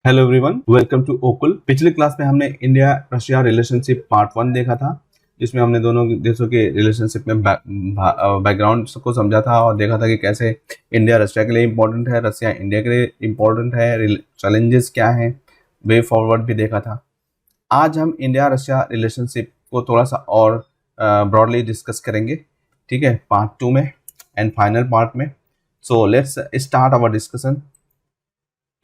Hello everyone, welcome to ओकुल। पिछले class में हमने इंडिया रशिया रिलेशनशिप पार्ट 1 देखा था, जिसमें हमने दोनों देशों के रिलेशनशिप में बैकग्राउंड को समझा था और देखा था कि कैसे इंडिया रशिया के लिए इम्पोर्टेंट है, रशिया इंडिया के लिए इम्पोर्टेंट है, चैलेंजेस क्या हैं, वे फॉरवर्ड भी देखा था। आज हम इंडिया रशिया रिलेशनशिप को थोड़ा सा और ब्रॉडली डिस्कस करेंगे, ठीक है, पार्ट 2 में एंड फाइनल पार्ट में। So let's start our discussion.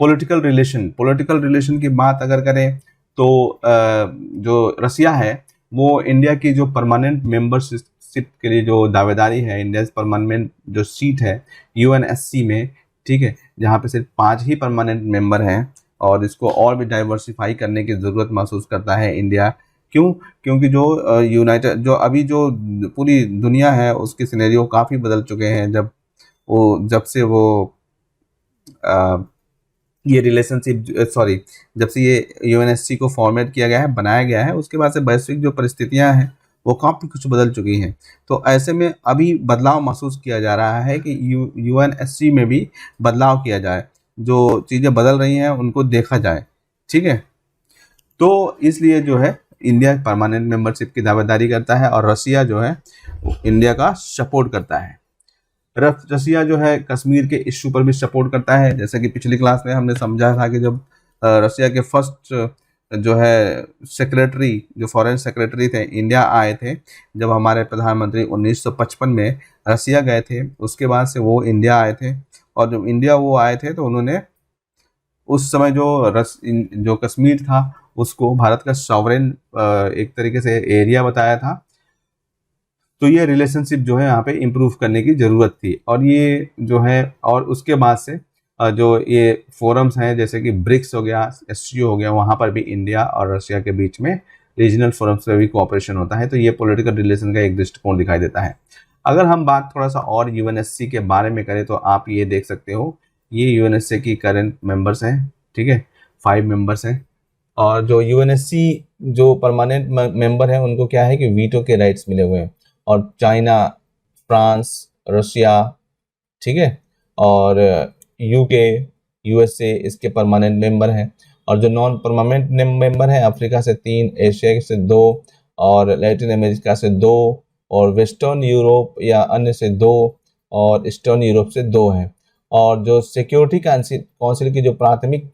Political relation की बात अगर करें तो जो रसिया है वो इंडिया की जो परमानेंट मेंबरशिप के लिए जो दावेदारी है, इंडिया परमानेंट जो सीट है यूएनएससी में, ठीक है, जहाँ पे सिर्फ 5 ही परमानेंट मेंबर हैं और इसको और भी डाइवर्सिफाई करने की ज़रूरत महसूस करता है इंडिया। क्यों? क्योंकि जो यूनाइटेड जो अभी जो पूरी दुनिया है उसके सिनेरियो काफ़ी बदल चुके हैं। जब से वो ये रिलेशनशिप जब से ये यूएनएससी को फॉर्मेट किया गया है, बनाया गया है, उसके बाद से वैश्विक जो परिस्थितियां हैं वो काफ़ी कुछ बदल चुकी हैं। तो ऐसे में अभी बदलाव महसूस किया जा रहा है कि यूएनएससी में भी बदलाव किया जाए, जो चीज़ें बदल रही हैं उनको देखा जाए, ठीक है। तो इसलिए जो है इंडिया परमानेंट मेंबरशिप की दावेदारी करता है और रसिया जो है इंडिया का सपोर्ट करता है। रसिया जो है कश्मीर के इश्यू पर भी सपोर्ट करता है। जैसे कि पिछली क्लास में हमने समझा था कि जब रसिया के फर्स्ट जो है सेक्रेटरी, जो फॉरेन सेक्रेटरी थे, इंडिया आए थे, जब हमारे प्रधानमंत्री 1955 में रसिया गए थे, उसके बाद से वो इंडिया आए थे। और जब इंडिया वो आए थे तो उन्होंने उस समय जो कश्मीर था उसको भारत का सॉवरेन एक तरीके से एरिया बताया था। तो ये रिलेशनशिप जो है यहाँ पे इम्प्रूव करने की ज़रूरत थी। और ये जो है, और उसके बाद से जो ये फोरम्स हैं जैसे कि ब्रिक्स हो गया, एससीओ हो गया, वहाँ पर भी इंडिया और रशिया के बीच में रीजनल फोरम्स पे भी कोऑपरेशन होता है। तो ये पॉलिटिकल रिलेशन का एक दृष्टिकोण दिखाई देता है। अगर हम बात थोड़ा सा और यूएनएससी के बारे में करें तो आप ये देख सकते हो, ये यूएनएससी की करंट मेंबर्स हैं, ठीक है, 5 मेंबर्स हैं। और जो यूएनएससी जो परमानेंट मेंबर हैं उनको क्या है कि वीटो के राइट्स मिले हुए हैं। और चाइना, फ्रांस, रशिया, ठीक है, और यूके, यूएसए इसके परमानेंट मेंबर हैं। और जो नॉन परमानेंट मेंबर हैं, अफ्रीका से 3, एशिया से 2, और लैटिन अमेरिका से 2, और वेस्टर्न यूरोप या अन्य से 2, और ईस्टर्न यूरोप से 2 हैं। और जो सिक्योरिटी काउंसिल की जो प्राथमिक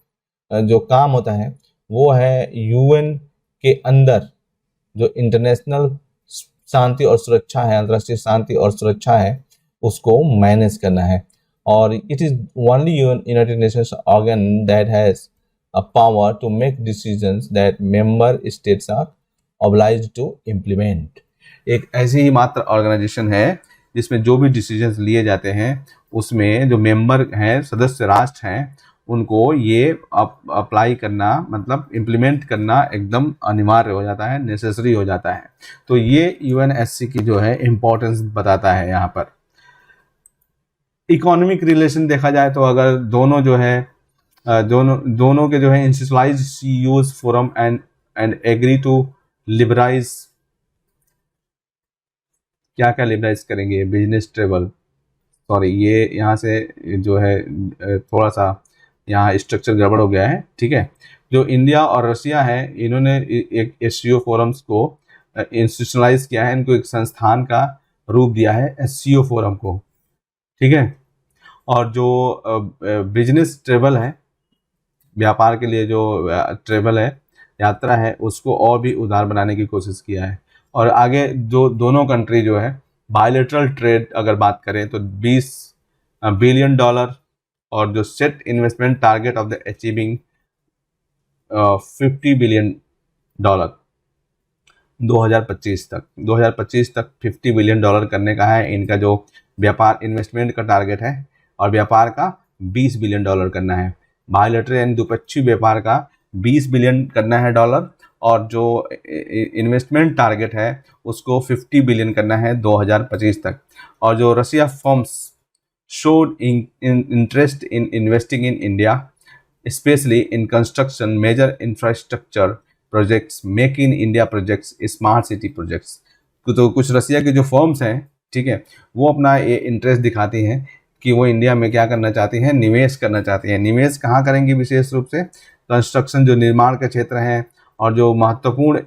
जो काम होता है वो है यूएन के अंदर जो इंटरनेशनल शांति और सुरक्षा है, अंतर्राष्ट्रीय शांति और सुरक्षा है, उसको मैनेज करना है। और it is only United Nations organ that has a power to make decisions that member states are obliged to implement. एक ऐसी ही मात्र ऑर्गेनाइजेशन है जिसमें जो भी डिसीजंस लिए जाते हैं उसमें जो मेंबर हैं, सदस्य राष्ट्र हैं, उनको ये अप्लाई करना, मतलब इम्प्लीमेंट करना एकदम अनिवार्य हो जाता है, नेसेसरी हो जाता है। तो ये यूएनएससी की जो है इम्पोर्टेंस बताता है। यहाँ पर इकोनॉमिक रिलेशन देखा जाए तो अगर दोनों जो है दोनों के जो है institutionalised CEOs forum and agree to liberalise, क्या क्या लिबराइज करेंगे, बिजनेस ट्रेवल, सॉरी ये यहाँ से जो है थोड़ा सा यहाँ स्ट्रक्चर गड़बड़ हो गया है, ठीक है। जो इंडिया और रशिया है इन्होंने एक एससीओ फोरम्स को इंस्टीट्यूशनलाइज किया है, इनको एक संस्थान का रूप दिया है एससीओ फोरम को, ठीक है। और जो बिजनेस ट्रेवल है, व्यापार के लिए जो ट्रेवल है, यात्रा है, उसको और भी उदार बनाने की कोशिश किया है। और आगे जो दोनों कंट्री जो है बायलेटरल ट्रेड अगर बात करें तो 20 बिलियन डॉलर, और जो set investment target of the achieving 50 billion dollar 2025 तक 50 बिलियन डॉलर करने का है इनका जो व्यापार इन्वेस्टमेंट का टारगेट है। और व्यापार का 20 बिलियन डॉलर करना है। बायलेटरल यानी द्विपक्षीय व्यापार का 20 बिलियन करना है डॉलर, और जो इन्वेस्टमेंट टारगेट है उसको 50 बिलियन करना है 2025 तक। और जो Russia firms showed interest in investing in India, especially in construction major infrastructure projects, make in India projects, smart city projects। तो कुछ रसिया के जो फर्म्स हैं, ठीक है, वो अपना ये इंटरेस्ट दिखाती हैं कि वो इंडिया में क्या करना चाहती हैं, निवेश करना चाहती हैं। निवेश कहाँ करेंगी? विशेष रूप से कंस्ट्रक्शन जो निर्माण के क्षेत्र हैं और जो महत्वपूर्ण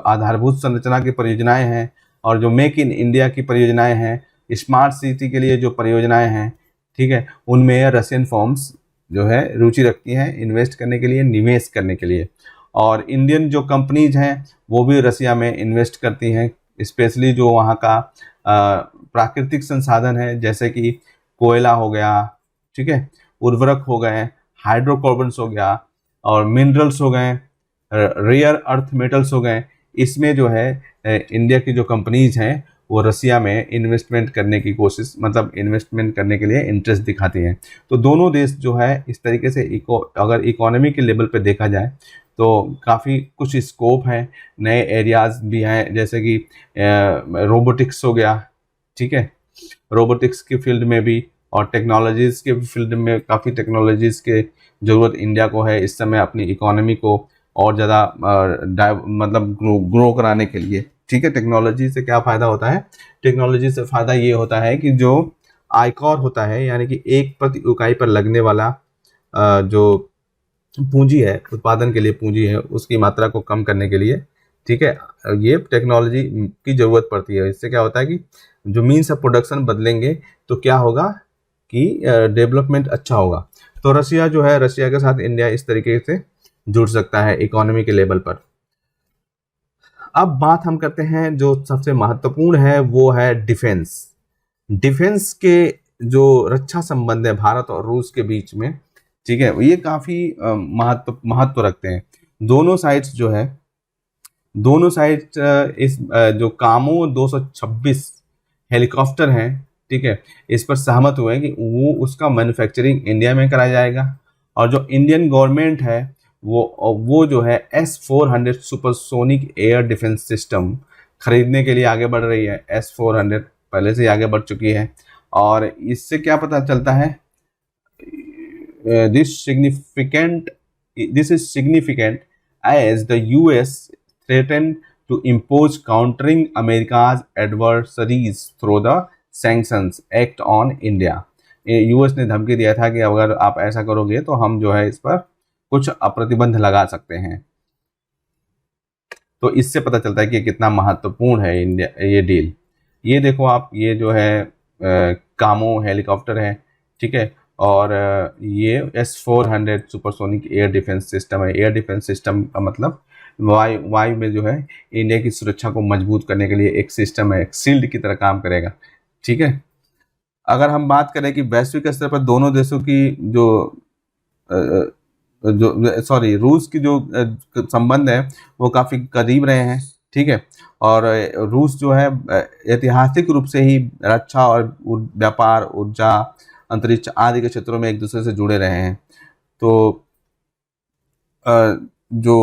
आधारभूत संरचना की परियोजनाएं हैं और जो मेक इन इंडिया की परियोजनाएं हैं, स्मार्ट सिटी के लिए जो परियोजनाएं हैं, ठीक है, उनमें रशियन फर्म्स जो है रुचि रखती हैं इन्वेस्ट करने के लिए, निवेश करने के लिए। और इंडियन जो कंपनीज हैं वो भी रसिया में इन्वेस्ट करती हैं, स्पेशली जो वहाँ का प्राकृतिक संसाधन है, जैसे कि कोयला हो गया, ठीक है, उर्वरक हो गए, हाइड्रोकार्बन्स हो गया और मिनरल्स हो गए, रेयर अर्थ मेटल्स हो गए। इसमें जो है इंडिया की जो कंपनीज हैं वो रसिया में इन्वेस्टमेंट करने की कोशिश, मतलब इन्वेस्टमेंट करने के लिए इंटरेस्ट दिखाती हैं। तो दोनों देश जो है इस तरीके से अगर इकोनॉमी के लेवल पे देखा जाए तो काफ़ी कुछ स्कोप है, नए एरियाज भी हैं, जैसे कि रोबोटिक्स हो गया, ठीक है, रोबोटिक्स की फील्ड में भी और टेक्नोलॉजीज़ के फील्ड में काफ़ी टेक्नोलॉजीज़ के ज़रूरत इंडिया को है इस समय अपनी इकोनॉमी को और ज़्यादा मतलब ग्रो कराने के लिए, ठीक है। टेक्नोलॉजी से क्या फ़ायदा होता है? टेक्नोलॉजी से फ़ायदा ये होता है कि जो आयकर होता है, यानी कि एक प्रति इकाई पर लगने वाला जो पूंजी है, उत्पादन के लिए पूंजी है, उसकी मात्रा को कम करने के लिए, ठीक है, ये टेक्नोलॉजी की ज़रूरत पड़ती है। इससे क्या होता है कि जो मीन्स ऑफ प्रोडक्शन बदलेंगे तो क्या होगा कि डेवलपमेंट अच्छा होगा। तो रसिया जो है, रसिया के साथ इंडिया इस तरीके से जुड़ सकता है इकोनॉमी के लेवल पर। अब बात हम करते हैं जो सबसे महत्वपूर्ण है, वो है डिफेंस। डिफेंस के जो रक्षा संबंध है भारत और रूस के बीच में, ठीक है, ये काफ़ी महत्व रखते हैं। दोनों साइड्स जो है, दोनों साइड इस जो कामो 226 हेलीकॉप्टर हैं, ठीक है, इस पर सहमत हुए हैं कि वो उसका मैन्युफैक्चरिंग इंडिया में कराया जाएगा। और जो इंडियन गवर्नमेंट है वो जो है S-400 supersonic air defence system खरीदने के लिए आगे बढ़ रही है। S-400 पहले से आगे बढ़ चुकी है और इससे क्या पता चलता है, this is significant as the US threatened to impose countering America's adversaries through the sanctions act on India। US ने धमकी दिया था कि अगर आप ऐसा करोगे तो हम जो है इस पर कुछ प्रतिबंध लगा सकते हैं। तो इससे पता चलता है कि कितना महत्वपूर्ण है इंडिया ये डील। ये देखो आप, ये जो है कामो हेलीकॉप्टर है, ठीक है, और ये S-400 supersonic air defence system है। एयर डिफेंस सिस्टम का मतलब वायु में जो है इंडिया की सुरक्षा को मजबूत करने के लिए एक सिस्टम है, एक शील्ड की तरह काम करेगा, ठीक है। अगर हम बात करें कि वैश्विक स्तर पर दोनों देशों की रूस की जो संबंध है वो काफ़ी करीब रहे हैं, ठीक है, और रूस जो है ऐतिहासिक रूप से ही रक्षा और व्यापार, ऊर्जा, अंतरिक्ष आदि के क्षेत्रों में एक दूसरे से जुड़े रहे हैं। तो जो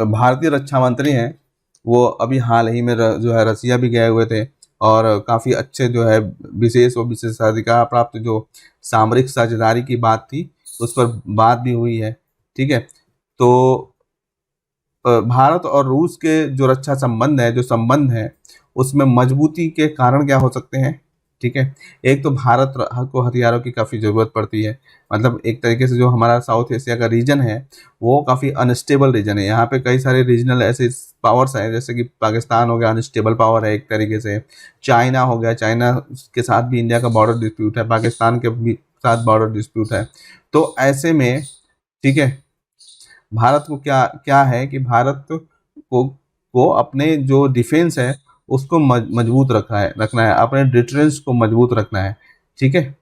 भारतीय रक्षा मंत्री हैं वो अभी हाल ही में जो है रसिया भी गए हुए थे और काफ़ी अच्छे जो है विशेष और विशेषाधिकार प्राप्त जो सामरिक साझेदारी की बात थी उस पर बात भी हुई है, ठीक है। तो भारत और रूस के जो रक्षा संबंध है, जो संबंध है, उसमें मजबूती के कारण क्या हो सकते हैं, ठीक है। एक तो भारत को हथियारों की काफ़ी ज़रूरत पड़ती है, मतलब एक तरीके से जो हमारा साउथ एशिया का रीजन है वो काफ़ी अनस्टेबल रीजन है। यहाँ पे कई सारे रीजनल ऐसे पावर्स हैं, जैसे कि पाकिस्तान हो गया, अनस्टेबल पावर है एक तरीके से। चाइना हो गया, चाइना के साथ भी इंडिया का बॉर्डर डिस्प्यूट है, पाकिस्तान के भी साथ बॉर्डर डिस्प्यूट है। तो ऐसे में, ठीक है, भारत को क्या क्या है कि भारत को अपने जो डिफेंस है उसको मजबूत रखना है, अपने डिफेंस को मजबूत रखना है, ठीक है।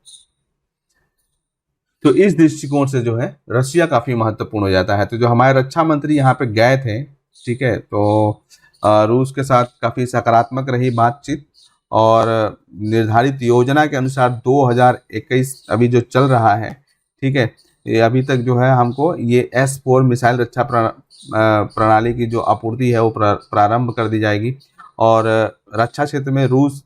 तो इस दृष्टिकोण से जो है रशिया काफ़ी महत्वपूर्ण हो जाता है। तो जो हमारे रक्षा मंत्री यहाँ पे गए थे, ठीक है, तो रूस के साथ काफ़ी सकारात्मक रही बातचीत और निर्धारित योजना के अनुसार 2021 अभी जो चल रहा है, ठीक है, ये अभी तक जो है हमको ये S-4 मिसाइल रक्षा प्रणाली की जो आपूर्ति है वो प्रारंभ कर दी जाएगी। और रक्षा क्षेत्र में रूस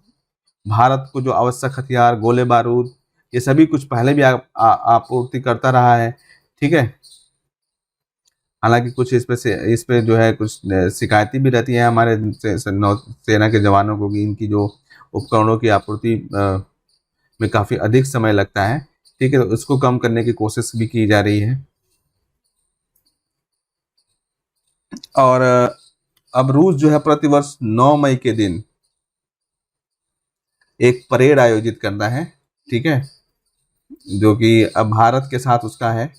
भारत को जो आवश्यक हथियार, गोले बारूद, ये सभी कुछ पहले भी आपूर्ति करता रहा है, ठीक है। हालांकि कुछ इस पे जो है कुछ शिकायतें भी रहती हैं हमारे नौसेना के जवानों को कि इनकी जो उपकरणों की आपूर्ति में काफ़ी अधिक समय लगता है, ठीक है, तो इसको कम करने की कोशिश भी की जा रही है। और अब रूस जो है प्रतिवर्ष 9 मई के दिन एक परेड आयोजित करता है, ठीक है, जो कि अब भारत के साथ उसका है।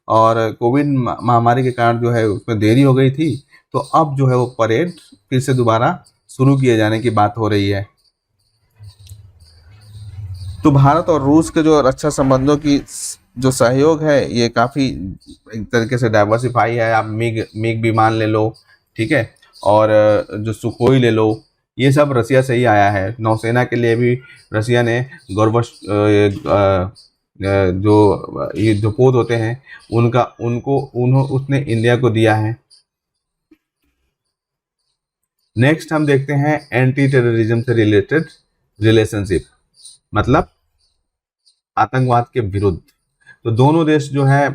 और कोविड महामारी के कारण जो है उसमें देरी हो गई थी, तो अब जो है वो परेड फिर से दोबारा शुरू किए जाने की बात हो रही है। तो भारत और रूस के जो रक्षा संबंधों की जो सहयोग है ये काफ़ी एक तरीके से डाइवर्सिफाई है। आप मिग मिग विमान ले लो, ठीक है, और जो सुखोई ले लो, ये सब रसिया से ही आया है। नौसेना के लिए भी रसिया ने गौरवश जो ये युद्धपोत होते हैं उनका उनको उन्हों उसने इंडिया को दिया है। नेक्स्ट हम देखते हैं एंटी टेररिज्म से रिलेटेड रिलेशनशिप, मतलब आतंकवाद के विरुद्ध। तो दोनों देश जो है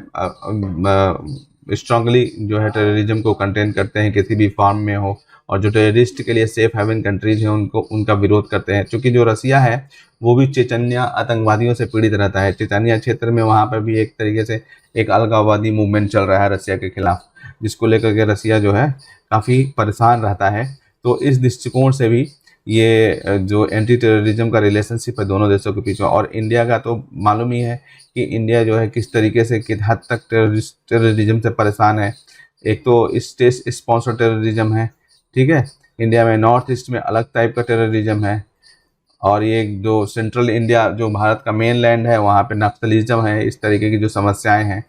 स्ट्रांगली जो है टेररिज्म को कंटेन करते हैं, किसी भी फॉर्म में हो, और जो टेररिस्ट के लिए सेफ हेवन कंट्रीज हैं उनको उनका विरोध करते हैं। क्योंकि जो रसिया है वो भी चेचन्या आतंकवादियों से पीड़ित रहता है। चेचन्या क्षेत्र में वहाँ पर भी एक तरीके से एक अलगाववादी मूवमेंट चल रहा है रसिया के खिलाफ, जिसको लेकर के रसिया जो है काफ़ी परेशान रहता है। तो इस दृष्टिकोण से भी ये जो एंटी टेररिज्म का रिलेशनशिप है दोनों देशों के बीच में। और इंडिया का तो मालूम ही है कि इंडिया जो है किस तरीके से किस हद तक टेररिज्म से परेशान है। एक तो स्टेट स्पॉन्सर टेररिज्म है, ठीक है, इंडिया में नॉर्थ ईस्ट में अलग टाइप का टेररिज्म है, और ये जो सेंट्रल इंडिया जो भारत का मेन लैंड है वहाँ पे नक्सलिज्म है। इस तरीके की जो समस्याएं हैं।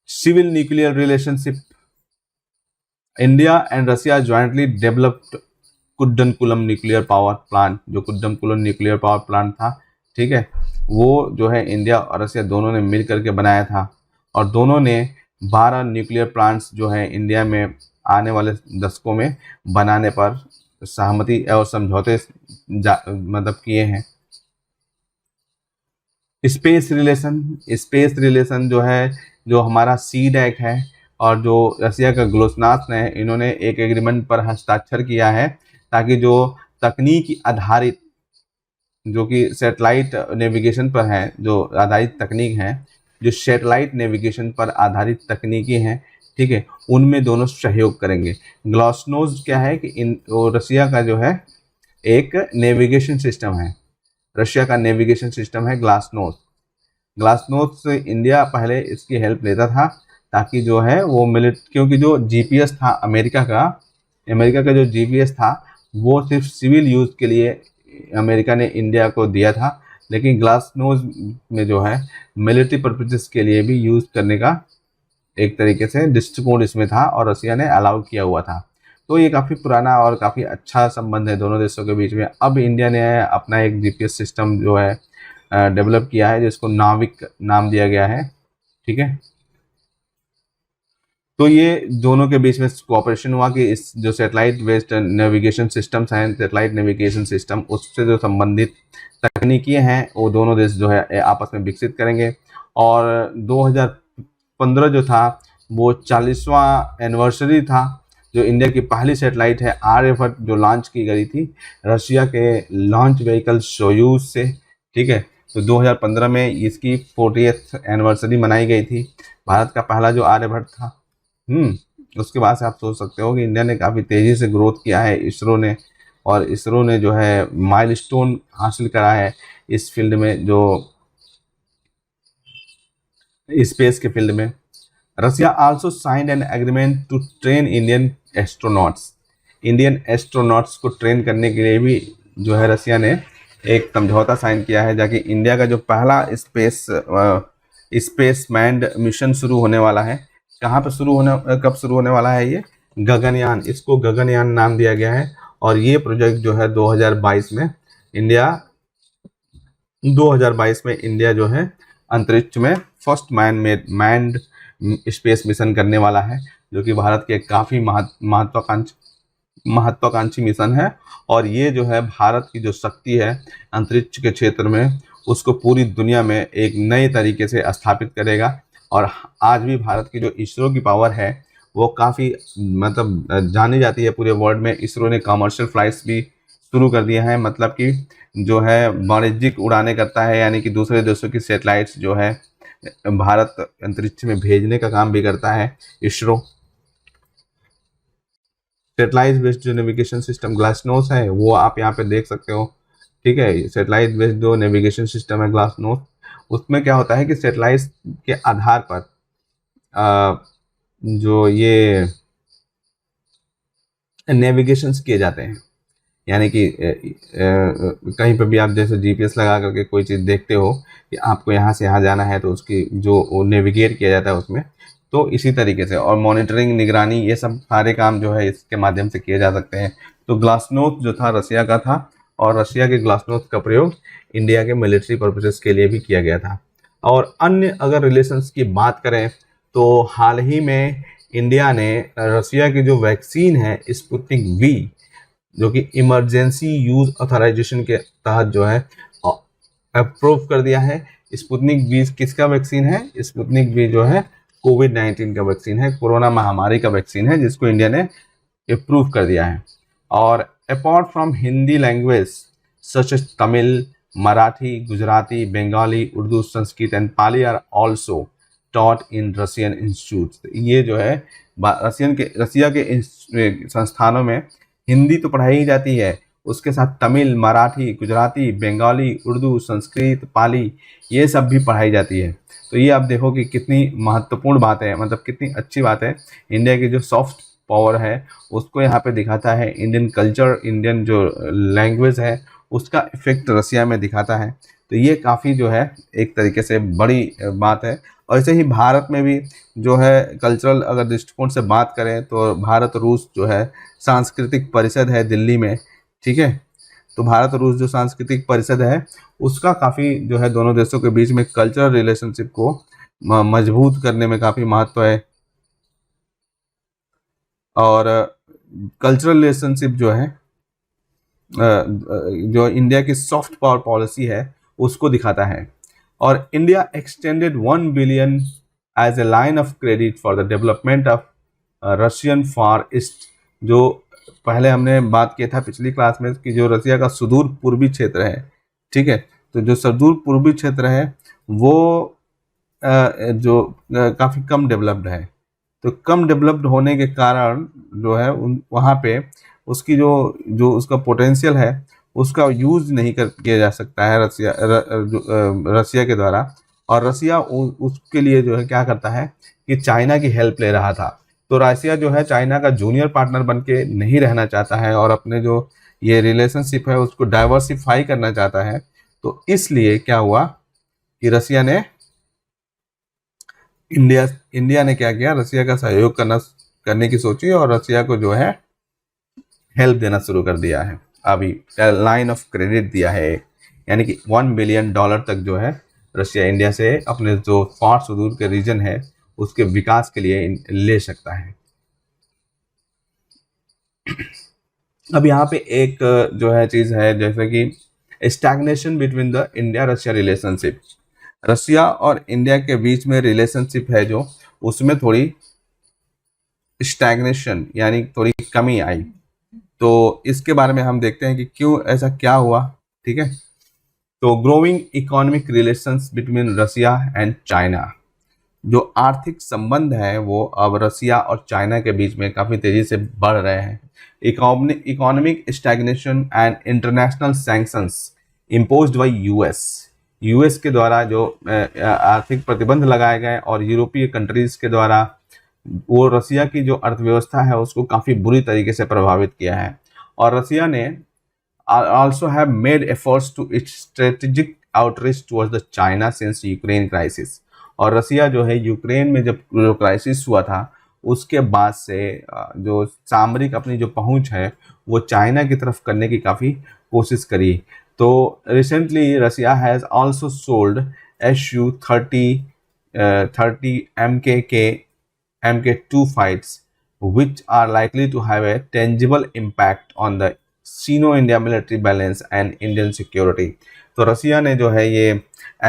Civil nuclear relationship, India and Russia jointly developed Kudankulam nuclear power plant. जो कुड्डनकुलम न्यूक्लियर पावर प्लांट था, ठीक है, वो जो है इंडिया और रसिया दोनों ने मिल करके बनाया था। और दोनों ने 12 न्यूक्लियर प्लांट्स जो है इंडिया में आने वाले दशकों में बनाने पर सहमति और समझौते मतलब किए हैं। स्पेस रिलेशन जो है, जो हमारा सीडैक है और जो रसिया का ग्लोसनास्ट है, इन्होंने एक एग्रीमेंट पर हस्ताक्षर किया है ताकि जो तकनीक आधारित जो कि सैटेलाइट नेविगेशन पर है, जो आधारित तकनीक है, जो सैटेलाइट नेविगेशन पर आधारित तकनीकी हैं, ठीक है, उनमें दोनों सहयोग करेंगे। ग्लासनोज क्या है कि रसिया का जो है एक नेविगेशन सिस्टम है, रशिया का नेविगेशन सिस्टम है ग्लासनोज। ग्लासनोज से इंडिया पहले इसकी हेल्प लेता था ताकि जो है वो क्योंकि जो जीपीएस था अमेरिका का जो जीपीएस था वो सिर्फ सिविल यूज़ के लिए अमेरिका ने इंडिया को दिया था, लेकिन ग्लासनोज में जो है मिलिट्री पर्पजेस के लिए भी यूज़ करने का एक तरीके से दृष्टिकोण इसमें था और रसिया ने अलाउ किया हुआ था। तो ये काफ़ी पुराना और काफ़ी अच्छा संबंध है दोनों देशों के बीच में। अब इंडिया ने अपना एक जीपीएस सिस्टम जो है डेवलप किया है, जिसको नाविक नाम दिया गया है, ठीक है। तो ये दोनों के बीच में कोऑपरेशन हुआ कि इस जो सैटेलाइट बेस्ड नेविगेशन सिस्टम्स हैं, सैटेलाइट नेविगेशन सिस्टम, उससे जो संबंधित तकनीकी हैं वो दोनों देश जो है आपस में विकसित करेंगे। और 2015 जो था वो 40वां एनिवर्सरी था जो इंडिया की पहली सैटेलाइट है आर्यभट्ट जो लॉन्च की गई थी रशिया के लॉन्च व्हीकल सोयूज से, ठीक है। तो 2015 में इसकी 40th एनिवर्सरी मनाई गई थी। भारत का पहला जो आर्यभट्ट था। उसके बाद से आप सोच सकते हो कि इंडिया ने काफ़ी तेज़ी से ग्रोथ किया है इसरो ने, और इसरो ने जो है माइलस्टोन हासिल करा है इस फील्ड में, जो स्पेस के फील्ड में। Russia also signed an agreement to train Indian astronauts को ट्रेन करने के लिए भी जो है रसिया ने एक समझौता साइन किया है, जाकि इंडिया का जो पहला स्पेस मैन्ड मिशन शुरू होने वाला है। कहाँ पर कब शुरू होने वाला है ये? गगनयान, इसको गगनयान नाम दिया गया है। और ये प्रोजेक्ट जो है 2022 में इंडिया जो है अंतरिक्ष में फर्स्ट मैन्ड स्पेस मिशन करने वाला है, जो कि भारत के काफ़ी महत्वाकांक्षी मिशन है। और ये जो है भारत की जो शक्ति है अंतरिक्ष के क्षेत्र में उसको पूरी दुनिया में एक नए तरीके से स्थापित करेगा। और आज भी भारत की जो इसरो की पावर है वो काफ़ी मतलब जानी जाती है पूरे वर्ल्ड में। इसरो ने कमर्शियल फ्लाइट्स भी शुरू कर दिए हैं, मतलब कि जो है वाणिज्यिक उड़ानें करता है, यानी कि दूसरे देशों की सैटेलाइट्स जो है भारत अंतरिक्ष में भेजने का काम भी करता है इसरो। सेटेलाइट बेस्ड जो नेविगेशन सिस्टम ग्लासनोस है वो आप यहाँ पे देख सकते हो। ठीक है, सेटेलाइट बेस्ड जो नेविगेशन सिस्टम है ग्लासनोस, उसमें क्या होता है कि सेटेलाइट के आधार पर जो ये नेविगेशंस किए जाते हैं। यानी कि कहीं पर भी आप जैसे जीपीएस लगा करके कोई चीज़ देखते हो कि आपको यहाँ से यहाँ जाना है, तो उसकी जो नेविगेट किया जाता है उसमें, तो इसी तरीके से। और मॉनिटरिंग, निगरानी, ये सब सारे काम जो है इसके माध्यम से किए जा सकते हैं। तो ग्लासनोस्ट जो था रसिया का था, और रसिया के ग्लासनोस्ट का प्रयोग इंडिया के मिलिट्री पर्पसेस के लिए भी किया गया था। और अन्य अगर रिलेशंस की बात करें तो हाल ही में इंडिया ने रसिया की जो वैक्सीन है स्पुतनिक वी, जो कि इमरजेंसी यूज ऑथराइजेशन के तहत जो है अप्रूव कर दिया है। स्पुतनिक वी किसका वैक्सीन है? स्पुतनिक वी जो है कोविड-19 का वैक्सीन है, कोरोना महामारी का वैक्सीन है, जिसको इंडिया ने अप्रूव कर दिया है। और apart from Hindi language such as Tamil, Marathi, Gujarati, Bengali, Urdu, Sanskrit and Pali are also taught in Russian institute. ये जो है रसिया के संस्थानों में हिंदी तो पढ़ाई ही जाती है, उसके साथ तमिल, मराठी, गुजराती, बंगाली, उर्दू, संस्कृत, पाली, ये सब भी पढ़ाई जाती है। तो ये आप देखो कि कितनी महत्वपूर्ण बात है, मतलब कितनी अच्छी बात है। इंडिया की जो सॉफ्ट पावर है उसको यहाँ पे दिखाता है, इंडियन कल्चर, इंडियन जो लैंग्वेज है उसका इफेक्ट रसिया में दिखाता है। तो ये काफ़ी जो है एक तरीके से बड़ी बात है। और ऐसे ही भारत में भी जो है कल्चरल अगर दृष्टिकोण से बात करें तो भारत रूस जो है सांस्कृतिक परिषद है दिल्ली में। ठीक है, तो भारत रूस जो सांस्कृतिक परिषद है उसका काफ़ी जो है दोनों देशों के बीच में कल्चरल रिलेशनशिप को मजबूत करने में काफ़ी महत्व है। और कल्चरल रिलेशनशिप जो है जो इंडिया की सॉफ्ट पावर पॉलिसी है उसको दिखाता है। और India extended 1 billion as a line of credit for the development of Russian far east. जो पहले हमने बात किया था पिछली क्लास में कि जो रसिया का सुदूर पूर्वी क्षेत्र है, ठीक है, तो जो सुदूर पूर्वी क्षेत्र है वो जो काफ़ी कम डेवलप्ड है। तो कम डेवलप्ड होने के कारण जो है वहाँ पे उसकी जो जो उसका पोटेंशियल है उसका यूज़ नहीं किया जा सकता है रसिया के द्वारा। और रसिया उसके लिए जो है क्या करता है कि चाइना की हेल्प ले रहा था। तो रसिया जो है चाइना का जूनियर पार्टनर बन के नहीं रहना चाहता है और अपने जो ये रिलेशनशिप है उसको डाइवर्सिफाई करना चाहता है। तो इसलिए क्या हुआ कि इंडिया ने क्या किया, रसिया का सहयोग करने की सोची और रसिया को जो है हेल्प देना शुरू कर दिया है। अभी लाइन ऑफ क्रेडिट दिया है, यानी कि $1 बिलियन तक जो है रशिया इंडिया से अपने जो फार सुदूर के रीजन है उसके विकास के लिए ले सकता है। अब यहाँ पे एक जो है चीज़ है जैसे कि stagnation between the India Russia relationship. Russia और इंडिया के बीच में रिलेशनशिप है जो उसमें थोड़ी स्टैग्नेशन यानी थोड़ी कमी आई। तो इसके बारे में हम देखते हैं कि क्यों ऐसा क्या हुआ। ठीक है, तो growing economic relations between Russia and China, जो आर्थिक संबंध है वो अब रसिया और चाइना के बीच में काफ़ी तेज़ी से बढ़ रहे हैं। Economic stagnation and international sanctions imposed bye US के द्वारा जो आर्थिक प्रतिबंध लगाए गए और यूरोपीय कंट्रीज़ के द्वारा वो रसिया की जो अर्थव्यवस्था है उसको काफ़ी बुरी तरीके से प्रभावित किया है। और रसिया ने also have made efforts to its strategic outreach towards the China since Ukraine crisis. और रसिया जो है यूक्रेन में जब जो क्राइसिस हुआ था उसके बाद से जो सामरिक अपनी जो पहुंच है वो चाइना की तरफ करने की काफ़ी कोशिश करी। तो recently Russia has also sold Su-30 MK2 fights which are likely to have a tangible impact on the Sino-India military balance and Indian security। तो रसिया ने जो है ये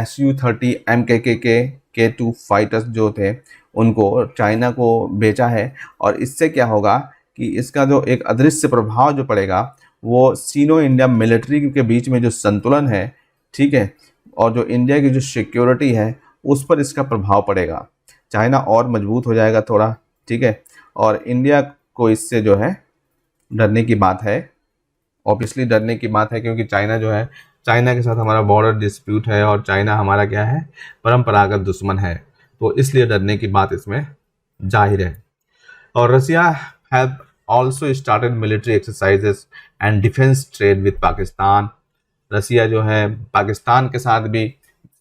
Su-30 MKK-2 फाइटर्स जो थे उनको चाइना को बेचा है। और इससे क्या होगा कि इसका जो एक अदृश्य प्रभाव जो पड़ेगा वो सीनो इंडिया मिलिट्री के बीच में जो संतुलन है, ठीक है, और जो इंडिया की जो सिक्योरिटी है उस पर इसका प्रभाव पड़ेगा। चाइना और मजबूत हो जाएगा थोड़ा, ठीक है, और इंडिया को इससे जो है डरने की बात है, ऑब्वियसली डरने की बात है, क्योंकि चाइना जो है, चाइना के साथ हमारा बॉर्डर डिस्प्यूट है और चाइना हमारा क्या है, परंपरागत दुश्मन है, तो इसलिए डरने की बात इसमें जाहिर है। और Russia have also started military exercises and defence trade with Pakistan. Russia जो है पाकिस्तान के साथ भी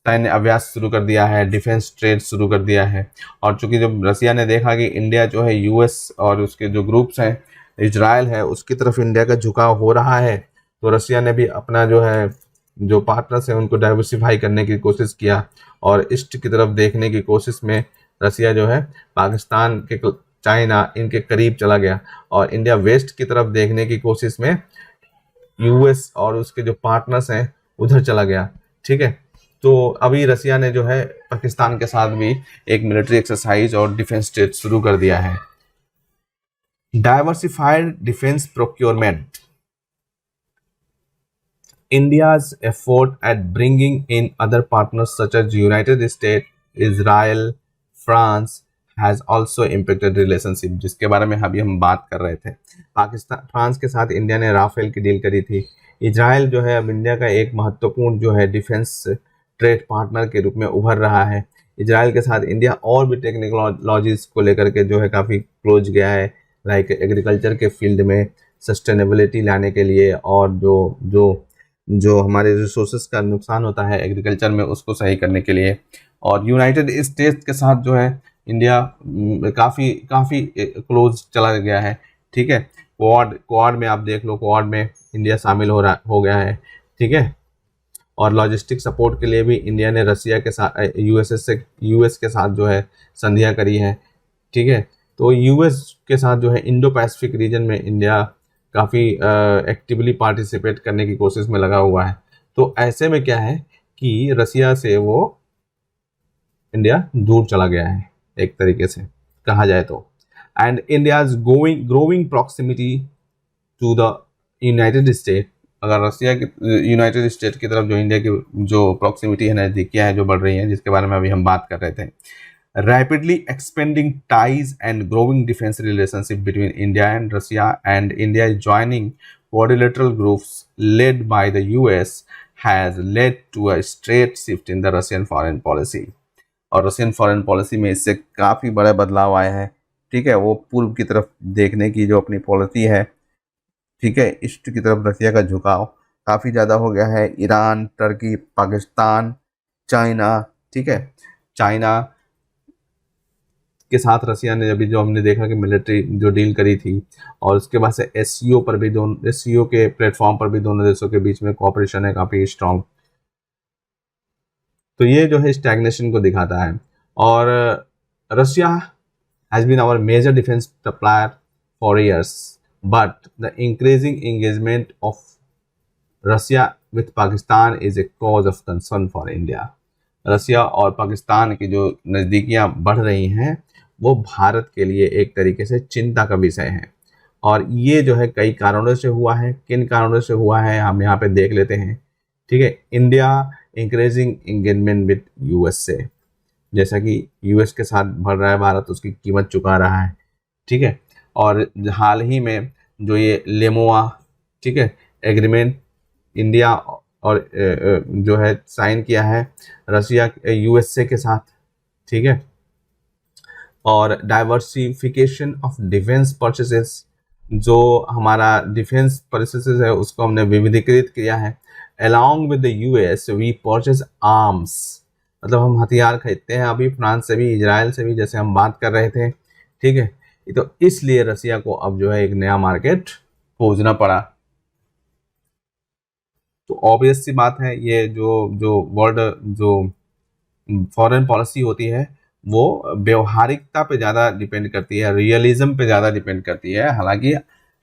सैन्य अभ्यास शुरू कर दिया है, डिफेंस ट्रेड शुरू कर दिया है। और चूंकि जब रसिया ने देखा कि इंडिया जो है यूएस और उसके जो ग्रुप्स हैं, इजराइल है, उसकी तरफ इंडिया का झुकाव हो रहा है, तो रसिया ने भी अपना जो है जो पार्टनर्स हैं उनको डाइवर्सिफाई करने की कोशिश किया और ईस्ट की तरफ देखने की कोशिश में रसिया जो है पाकिस्तान के, चाइना इनके करीब चला गया और इंडिया वेस्ट की तरफ देखने की कोशिश में यूएस और उसके जो पार्टनर्स हैं उधर चला गया। ठीक है, तो अभी रसिया ने जो है पाकिस्तान के साथ भी एक मिलिट्री एक्सरसाइज और डिफेंस ट्रेड शुरू कर दिया है। Diversified defence procurement, India's effort at bringing in other partners such as United States, Israel, France has also impacted relationship, जिसके बारे में अभी हम बात कर रहे थे। पाकिस्तान, फ्रांस के साथ इंडिया ने राफेल की डील करी थी। इजराइल जो है अब इंडिया का एक महत्वपूर्ण जो है डिफेंस ट्रेड पार्टनर के रूप में उभर रहा है। इजराइल के साथ इंडिया और भी टेक्नोलॉजीज को लेकर के जो है काफ़ी क्लोज गया है, लाइक एग्रीकल्चर के फील्ड में सस्टेनेबिलिटी लाने के लिए और जो जो जो हमारे रिसोर्सेज का नुकसान होता है एग्रीकल्चर में उसको सही करने के लिए। और यूनाइटेड स्टेट्स के साथ जो है इंडिया काफ़ी काफ़ी क्लोज चला गया है। ठीक है, क्वाड में आप देख लो, क्वाड में इंडिया शामिल हो गया है। ठीक है, और लॉजिस्टिक सपोर्ट के लिए भी इंडिया ने रसिया के साथ यूएस के साथ जो है संधियाँ करी है। ठीक है, तो यूएस के साथ जो है इंडो पैसिफिक रीजन में इंडिया काफ़ी एक्टिवली पार्टिसिपेट करने की कोशिश में लगा हुआ है। तो ऐसे में क्या है कि रसिया से वो इंडिया दूर चला गया है एक तरीके से कहा जाए तो। And India's growing proximity to the United State, अगर रसिया की यूनाइटेड स्टेट की तरफ जो इंडिया की जो प्रॉक्सिमिटी है, नज़दीकियाँ हैं जो बढ़ रही हैं, जिसके बारे में अभी हम बात कर रहे थे। Rapidly expanding ties and growing defense relationship between India and Russia, and India is joining quadrilateral groups led by the US has led to a straight shift in the Russian foreign policy। और Russian foreign policy में इससे काफ़ी बड़ा बदलाव आया है। ठीक है, वो पूर्व की तरफ देखने की जो अपनी पॉलिसी है, ठीक है, ईस्ट की तरफ रसिया का झुकाव काफ़ी ज़्यादा हो गया है। ईरान, टर्की, पाकिस्तान, चाइना, ठीक है, चाइना के साथ रसिया ने अभी जो हमने देखा कि मिलिट्री जो डील करी थी, और उसके बाद से एससीओ पर भी एससीओ के प्लेटफॉर्म पर भी दोनों देशों के बीच में कोऑपरेशन है काफ़ी स्ट्रॉन्ग। तो ये जो है स्टैग्नेशन को दिखाता है। और Russia has been our major defence supplier for years, but the increasing engagement of Russia with Pakistan is a cause of concern for India. Russia और पाकिस्तान की जो नज़दीकियाँ बढ़ रही हैं वो भारत के लिए एक तरीके से चिंता का विषय है। और ये जो है कई कारणों से हुआ है। किन कारणों से हुआ है हम यहाँ पे देख लेते हैं। ठीक है, India increasing engagement with US से, जैसा कि यूएस के साथ बढ़ रहा है भारत, उसकी कीमत चुका रहा है। ठीक है, और हाल ही में जो ये लेमोआ, ठीक है, एग्रीमेंट इंडिया और जो है साइन किया है रसिया यूएसए के साथ। ठीक है, और डाइवर्सिफिकेशन ऑफ डिफेंस परचेसेस, जो हमारा डिफेंस परचेसेस है उसको हमने विविधीकृत किया है। Along with the US we purchase arms, मतलब हम हथियार खरीदते हैं अभी फ्रांस से भी, इजराइल से भी, जैसे हम बात कर रहे थे। ठीक है, तो इसलिए रसिया को अब जो है एक नया मार्केट खोजना पड़ा। तो ऑब्वियस सी बात है, ये जो जो वर्ल्ड जो फॉरेन पॉलिसी होती है वो व्यवहारिकता पे ज़्यादा डिपेंड करती है, रियलिज्म पे ज़्यादा डिपेंड करती है। हालांकि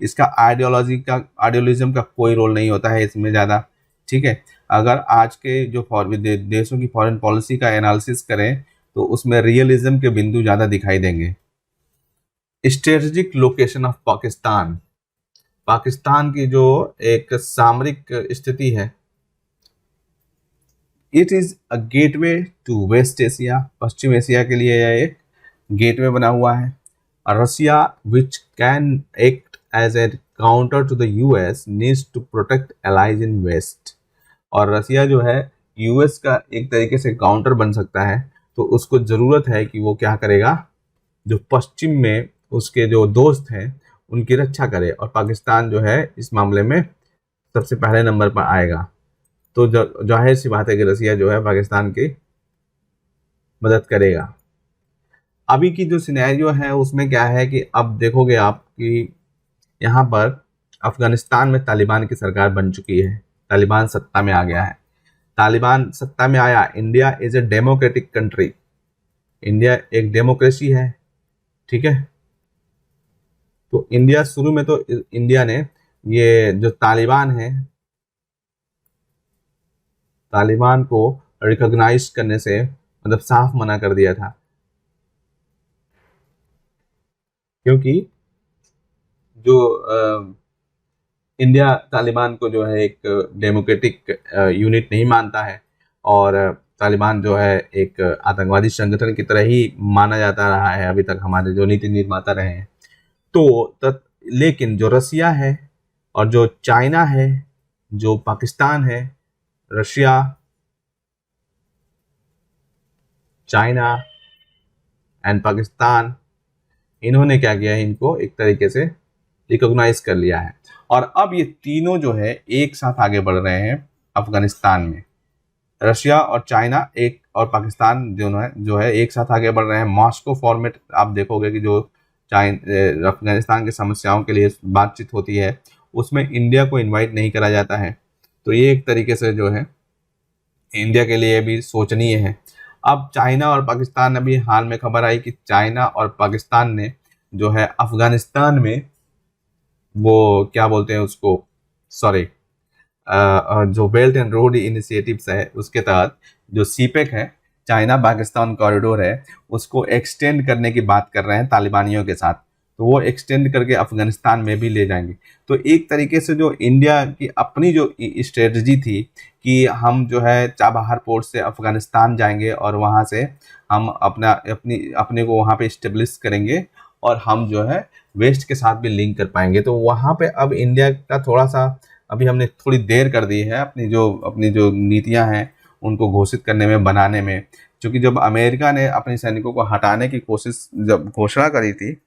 इसका आइडियोलिज्म का कोई रोल नहीं होता है इसमें ज़्यादा। ठीक है, अगर आज के जो देशों की फॉरेन पॉलिसी का एनालिसिस करें तो उसमें रियलिज्म के बिंदु ज़्यादा दिखाई देंगे। Strategic location of Pakistan, Pakistan की जो एक सामरिक स्थिति है, it is a gateway to West Asia, पश्चिम एशिया के लिए यह एक गेटवे बना हुआ है। Russia which can act as a counter to the US needs to protect allies in west. और रसिया जो है यूएस का एक तरीके से काउंटर बन सकता है, तो उसको ज़रूरत है कि वो क्या करेगा, जो पश्चिम में उसके जो दोस्त हैं उनकी रक्षा करे, और पाकिस्तान जो है इस मामले में सबसे पहले नंबर पर आएगा। तो जाहिर सी बात है कि रसिया जो है पाकिस्तान की मदद करेगा। अभी की जो सिनेरियो है उसमें क्या है कि अब देखोगे आप कि यहाँ पर अफगानिस्तान में तालिबान की सरकार बन चुकी है, तालिबान सत्ता में आ गया है। तालिबान सत्ता में आया, India is a democratic country, India एक डेमोक्रेसी है, ठीक है। तो इंडिया शुरू में तो इंडिया ने ये जो तालिबान है, तालिबान को रिकॉग्नाइज करने से मतलब साफ मना कर दिया था, क्योंकि जो इंडिया तालिबान को जो है एक डेमोक्रेटिक यूनिट नहीं मानता है, और तालिबान जो है एक आतंकवादी संगठन की तरह ही माना जाता रहा है अभी तक, हमारे जो नीति निर्माता रहे हैं। तो लेकिन जो रसिया है और जो चाइना है, जो पाकिस्तान है, रशिया, चाइना एंड पाकिस्तान, इन्होंने क्या किया है, इनको एक तरीके से रिकॉग्नाइज कर लिया है। और अब ये तीनों जो है एक साथ आगे बढ़ रहे हैं अफगानिस्तान में। रशिया और चाइना एक और पाकिस्तान दोनों है जो है एक साथ आगे बढ़ रहे हैं। मॉस्को फॉर्मेट आप देखोगे कि जो अफगानिस्तान की समस्याओं के लिए बातचीत होती है उसमें इंडिया को इनवाइट नहीं करा जाता है। तो ये एक तरीके से जो है इंडिया के लिए भी सोचनीय है। अब चाइना और पाकिस्तान, अभी हाल में खबर आई कि चाइना और पाकिस्तान ने जो है अफगानिस्तान में वो क्या बोलते हैं उसको, सॉरी, जो बेल्ट एंड रोड इनिशिएटिव्स है उसके तहत जो सीपेक है, चाइना पाकिस्तान कॉरिडोर है, उसको एक्सटेंड करने की बात कर रहे हैं तालिबानियों के साथ। तो वो एक्सटेंड करके अफगानिस्तान में भी ले जाएंगे। तो एक तरीके से जो इंडिया की अपनी जो स्ट्रेटजी थी कि हम जो है चाबहार पोर्ट से अफगानिस्तान जाएंगे और वहाँ से हम अपने को वहाँ पे इस्टेब्लिश करेंगे और हम जो है वेस्ट के साथ भी लिंक कर पाएंगे। तो वहाँ पे अब इंडिया का थोड़ा सा अभी हमने थोड़ी देर कर दी है अपनी जो नीतियाँ हैं उनको घोषित करने में, बनाने में। क्योंकि जब अमेरिका ने अपने सैनिकों को हटाने की कोशिश जब घोषणा करी थी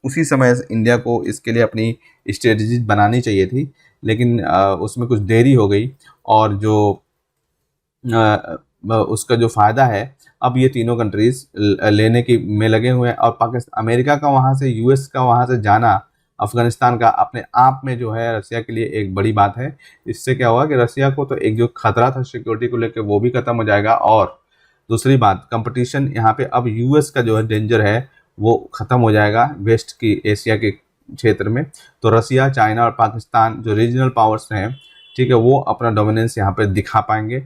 उसी समय इंडिया को इसके लिए अपनी स्ट्रेटजी बनानी चाहिए थी, लेकिन उसमें कुछ देरी हो गई। और जो उसका जो फ़ायदा है अब ये तीनों कंट्रीज़ लेने की में लगे हुए हैं। और पाकिस्तान, अमेरिका का वहाँ से, यूएस का वहाँ से जाना अफगानिस्तान का अपने आप में जो है रसिया के लिए एक बड़ी बात है। इससे क्या होगा कि रसिया को तो एक जो खतरा था सिक्योरिटी को लेकर वो भी खत्म हो जाएगा, और दूसरी बात कंपटीशन यहाँ पे अब यूएस का जो है डेंजर है वो ख़त्म हो जाएगा वेस्ट की एशिया के क्षेत्र में। तो रसिया, चाइना और पाकिस्तान जो रीजनल पावर्स हैं, ठीक है, वो अपना डोमिनेंस यहाँ पे दिखा पाएंगे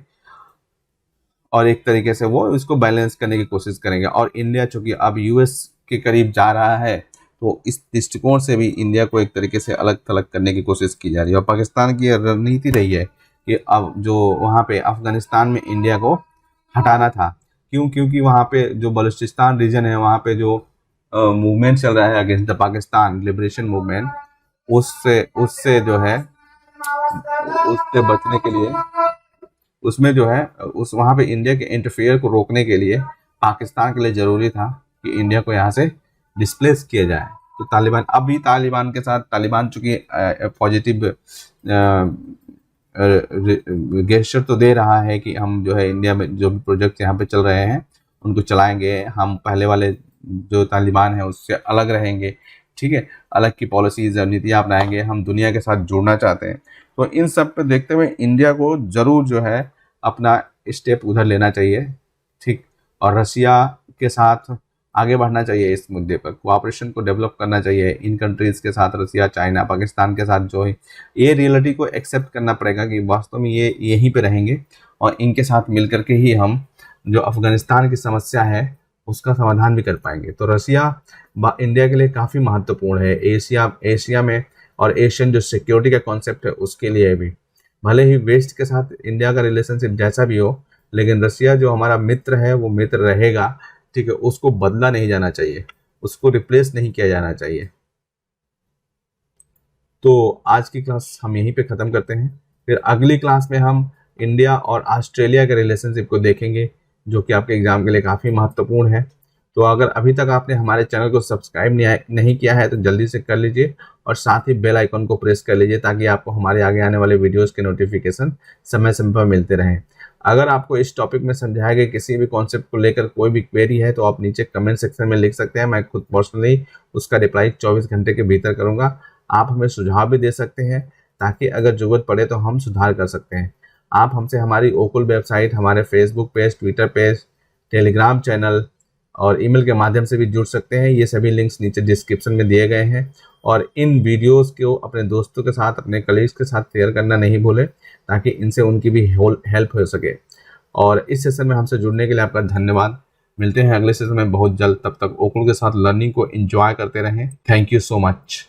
और एक तरीके से वो इसको बैलेंस करने की कोशिश करेंगे। और इंडिया चूँकि अब यूएस के करीब जा रहा है तो इस दृष्टिकोण से भी इंडिया को एक तरीके से अलग थलग करने की कोशिश की जा रही है। और पाकिस्तान की रणनीति रही है कि अब जो वहाँ पे अफगानिस्तान में इंडिया को हटाना था, क्योंकि वहाँ पे जो बलूचिस्तान रीजन है वहाँ पे जो मूवमेंट चल रहा है against the Pakistan liberation movement, उससे उससे जो है उससे बचने के लिए उसमें जो है उस वहाँ पे इंडिया के इंटरफेयर को रोकने के लिए पाकिस्तान के लिए ज़रूरी था कि इंडिया को यहाँ से डिस्प्लेस किया जाए। तो तालिबान के साथ, तालिबान चूँकि पॉजिटिव गेस्चर तो दे रहा है कि हम जो है इंडिया में जो भी प्रोजेक्ट यहाँ पे चल रहे हैं उनको चलाएंगे, हम पहले वाले जो तालिबान है उससे अलग रहेंगे, ठीक है, अलग की पॉलिसीज और नीतियाँ अपनाएंगे, हम दुनिया के साथ जुड़ना चाहते हैं। तो इन सब पे देखते हुए इंडिया को ज़रूर जो है अपना स्टेप उधर लेना चाहिए, ठीक, और रसिया के साथ आगे बढ़ना चाहिए, इस मुद्दे पर कोऑपरेशन को डेवलप करना चाहिए इन कंट्रीज़ के साथ, रसिया, चाइना, पाकिस्तान के साथ जो है ये रियलिटी को एक्सेप्ट करना पड़ेगा कि वास्तव में ये यहीं पे रहेंगे और इनके साथ मिल करके ही हम जो अफ़गानिस्तान की समस्या है उसका समाधान भी कर पाएंगे। तो रसिया इंडिया के लिए काफ़ी महत्वपूर्ण है एशिया में, और एशियन जो सिक्योरिटी का कॉन्सेप्ट है उसके लिए भी। भले ही वेस्ट के साथ इंडिया का रिलेशनशिप जैसा भी हो, लेकिन रसिया जो हमारा मित्र है वो मित्र रहेगा, ठीक है, उसको बदला नहीं जाना चाहिए, उसको रिप्लेस नहीं किया जाना चाहिए। तो आज की क्लास हम यहीं पे ख़त्म करते हैं। फिर अगली क्लास में हम इंडिया और ऑस्ट्रेलिया के रिलेशनशिप को देखेंगे, जो कि आपके एग्जाम के लिए काफ़ी महत्वपूर्ण है। तो अगर अभी तक आपने हमारे चैनल को सब्सक्राइब नहीं किया है तो जल्दी से कर लीजिए, और साथ ही बेल आइकन को प्रेस कर लीजिए ताकि आपको हमारे आगे आने वाले वीडियोस के नोटिफिकेशन समय समय पर मिलते रहें। अगर आपको इस टॉपिक में समझाए गए किसी भी कॉन्सेप्ट को लेकर कोई भी क्वेरी है तो आप नीचे कमेंट सेक्शन में लिख सकते हैं। मैं खुद पर्सनली उसका रिप्लाई 24 घंटे के भीतर करूँगा। आप हमें सुझाव भी दे सकते हैं ताकि अगर ज़रूरत पड़े तो हम सुधार कर सकते हैं। आप हमसे हमारी ओकुल वेबसाइट, हमारे Facebook page, Twitter page, Telegram channel और ईमेल के माध्यम से भी जुड़ सकते हैं। ये सभी लिंक्स नीचे डिस्क्रिप्शन में दिए गए हैं। और इन वीडियोस को अपने दोस्तों के साथ, अपने कलीग्स के साथ शेयर करना नहीं भूलें ताकि इनसे उनकी भी हेल्प हो सके। और इस सेशन में हमसे जुड़ने के लिए आपका धन्यवाद। मिलते हैं अगले सेशन में बहुत जल्द। तब तक ओकुल के साथ लर्निंग को एंजॉय करते रहें। Thank you so much.